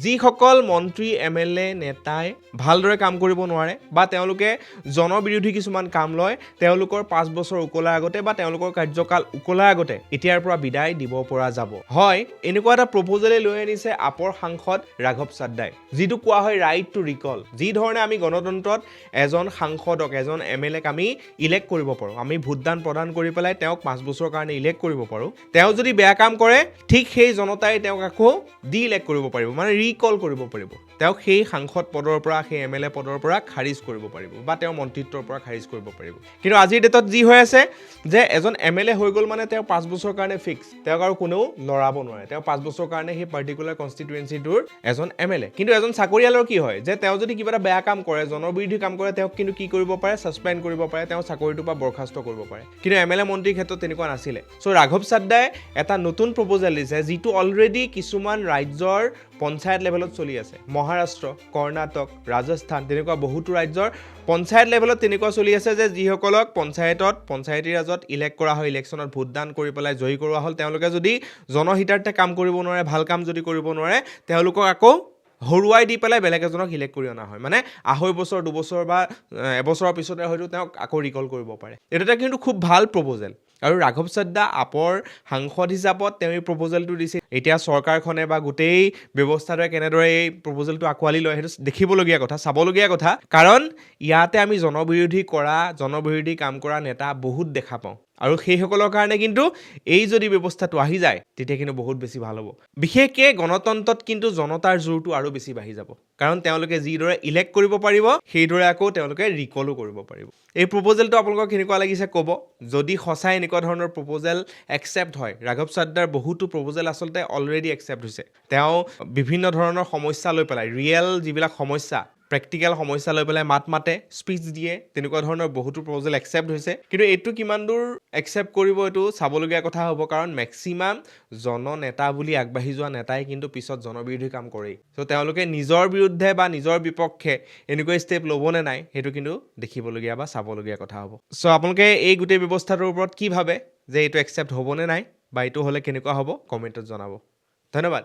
যিসকল মন্ত্ৰী MLA নেতাই ভালদৰে কাম কৰিব নোৱাৰে বা তেওঁলোকে জনবিৰোধী কিছুমান কাম লয় তেওঁলোকৰ 5 বছৰ উকলাৰ আগতে বা তেওঁলোকৰ কাৰ্যকাল উকলাৰ আগতে এতিয়াৰ পৰা বিদায় দিব পৰা যাব হয় এনেকুৱা এটা প্ৰপ'জেলে লৈ আনিছে আপৰ সাংসদ ৰাঘৱ চাদ্দাই যিটো কোৱা হয় ৰাইট টু ৰিকল যি ধৰণে আমি গণতন্ত্ৰত এজন সাংসদক এজন MLAক আমি ইলেক্ট কৰিব পাৰোঁ আমি ভোটদান প্ৰদান কৰি পেলাই তেওঁক 5 বছৰৰ কাৰণে ইলেক্ট কৰিব পাৰোঁ তেওঁ যদি বেয়া কাম কৰে ঠিক সেই জনতাই তেওঁক আকৌ দি ইলেক্ট কৰিব পাৰিব মানে ৰিকল কৰিব পাৰিব তেওঁক সেই সাংসদ পদৰ পৰা সেই MLA পদৰ পৰা খাৰিজ কৰিব পাৰিব বা তেওঁৰ মন্ত্ৰিত্বৰ পৰা খাৰিজ কৰিব পাৰিব কিন্তু আজিৰ ডেটত যি হৈ আছে যে এজন MLA হৈ গ'ল মানে তেওঁ 5 বছৰৰ কাৰণে ফিক্স তেওঁক আৰু কোনেও লৰাব নোৱাৰে তেওঁ 5 বছৰৰ কাৰণে সেই পাৰ্টিকুলাৰ কনষ্টিটুৱেঞ্চিটোৰ এজন MLA কিন্তু এজন চাকৰিয়ালৰ কি হয় যে তেওঁ যদি কিবা এটা বেয়া কাম কৰে জনবিৰোধী কাম কৰে তেওঁক কিন্তু কি কৰিব পাৰে ছাছপেণ্ড কৰিব পাৰে তেওঁ চাকৰিটোৰ পৰা বৰখাস্ত কৰিব পাৰে কিন্তু MLA মন্ত্ৰীৰ ক্ষেত্ৰত তেনেকুৱা নাছিলে সো ৰাঘৱ চাদ্দাই এটা নতুন প্ৰপ'জেল দিছে যিটো অলৰেডি কিছুমান ৰাজ্যৰ পঞ্চায়ত লেভেলত চলি আছে মহাৰাষ্ট্ৰ কৰ্ণাটক ৰাজস্থান তেনেকুৱা বহুতো ৰাজ্যৰ পঞ্চায়ত লেভেলত তেনেকুৱা চলি আছে যে যিসকলক পঞ্চায়তী ৰাজত ইলেক্ট কৰা হয় ইলেকশ্যনত ভোটদান কৰি পেলাই জয়ী কৰোৱা হ'ল তেওঁলোকে যদি জনহিতাৰ্থে কাম কৰিব নোৱাৰে ভাল কাম যদি কৰিব নোৱাৰে তেওঁলোকক আকৌ হৰুৱাই দি পেলাই বেলেগ এজনক ইলেক্ট কৰি অনা হয় মানে 2.5 বছৰ 2 বছৰ বা এবছৰৰ পিছতে হয়তো তেওঁক আকৌ ৰিকল কৰিব পাৰে এটা কিন্তু খুব ভাল প্ৰপ'জেল আৰু ৰাঘৱ চাদ্দা আপৰ সাংসদ হিচাপত তেওঁ এই প্ৰপ'জেলটো দিছে এতিয়া চৰকাৰখনে বা গোটেই ব্যৱস্থাটোৱে কেনেদৰে এই প্ৰপ'জেলটো আকোৱালি লয় সেইটো দেখিবলগীয়া কথা চাবলগীয়া কথা কাৰণ ইয়াতে আমি জনবিৰোধী কাম কৰা নেতা বহুত দেখা পাওঁ আৰু সেইসকলৰ কাৰণে কিন্তু এই যদি ব্যৱস্থাটো আহি যায় তেতিয়া কিন্তু বহুত বেছি ভাল হ'ব বিশেষকৈ গণতন্ত্ৰত কিন্তু জনতাৰ জোৰটো আৰু বেছি বাঢ়ি যাব কাৰণ তেওঁলোকে যিদৰে ইলেক্ট কৰিব পাৰিব সেইদৰে আকৌ তেওঁলোকে ৰিকলো কৰিব পাৰিব এই প্ৰপ'জেলটো আপোনালোকক কেনেকুৱা লাগিছে ক'ব যদি সঁচাই এনেকুৱা ধৰণৰ প্ৰপ'জেল একচেপ্ট হয় ৰাঘৱ চাদ্দাৰ বহুতো প্ৰপ'জেল আচলতে অলৰেডি একচেপ্ট হৈছে তেওঁ বিভিন্ন ধৰণৰ সমস্যা লৈ পেলাই ৰিয়েল যিবিলাক সমস্যা প্ৰেক্টিকেল সমস্যা লৈ পেলাই মাতে স্পীচ দিয়ে তেনেকুৱা ধৰণৰ বহুতো প্ৰপ'জেল একচেপ্ট হৈছে কিন্তু এইটো কিমান দূৰ একচেপ্ট কৰিব এইটো চাবলগীয়া কথা হ'ব কাৰণ মেক্সিমাম জননেতা বুলি আগবাঢ়ি যোৱা নেতাই কিন্তু পিছত জনবিৰোধী কাম কৰেই তো তেওঁলোকে নিজৰ বিৰুদ্ধে বা নিজৰ বিপক্ষে এনেকুৱা ষ্টেপ ল'বনে নাই সেইটো কিন্তু দেখিবলগীয়া বা চাবলগীয়া কথা হ'ব চ' আপোনালোকে এই গোটেই ব্যৱস্থাটোৰ ওপৰত কি ভাবে যে এইটো একচেপ্ট হ'বনে নাই বা এইটো হ'লে কেনেকুৱা হ'ব কমেণ্টত জনাব ধন্যবাদ